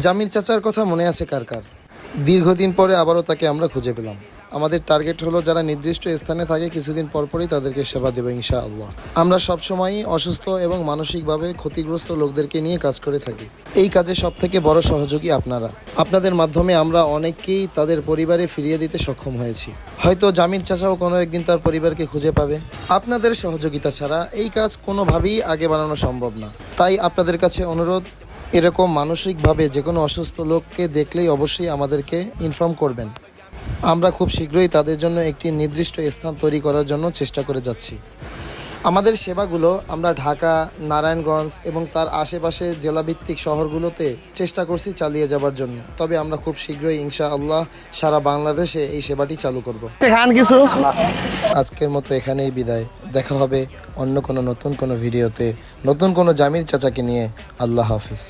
জামির চাচার কথা মনে আছে কার কার? দীর্ঘদিন পরে আবারও তাকে আমরা খুঁজে পেলাম। আমাদের টার্গেট হলো যারা নির্দিষ্ট স্থানে থাকে কিছুদিন পরপরই তাদেরকে সেবা দেবো ইনশাআল্লাহ। আমরা সবসময়ই অসুস্থ এবং মানসিকভাবে ক্ষতিগ্রস্ত লোকদেরকে নিয়ে কাজ করে থাকি। এই কাজে সবথেকে বড় সহযোগী আপনারা। আপনাদের মাধ্যমে আমরা অনেককেই তাদের পরিবারে ফিরিয়ে দিতে সক্ষম হয়েছি। হয়তো জামির চাচাও কোনো একদিন তার পরিবারকে খুঁজে পাবে। আপনাদের সহযোগিতা ছাড়া এই কাজ কোনোভাবেই আগে বাড়ানো সম্ভব না। তাই আপনাদের কাছে অনুরোধ, এরকম মানসিকভাবে যে কোনো অসুস্থ লোককে দেখলেই অবশ্যই আমাদেরকে ইনফর্ম করবেন। আমরা খুব শীঘ্রই তাদের জন্য একটি নির্দিষ্ট স্থান তৈরি করার জন্য চেষ্টা করে যাচ্ছি। আমাদের সেবাগুলো আমরা ঢাকা, নারায়ণগঞ্জ এবং তার আশেপাশে জেলাভিত্তিক শহরগুলোতে চেষ্টা করছি চালিয়ে যাবার জন্য। তবে আমরা খুব শীঘ্রই ইনশাআল্লাহ সারা বাংলাদেশে এই সেবাটি চালু করব। আজকের মতো এখানেই বিদায়। দেখা হবে অন্য কোনো নতুন কোনো ভিডিওতে, নতুন কোনো জামির চাচাকে নিয়ে। আল্লাহ হাফিজ।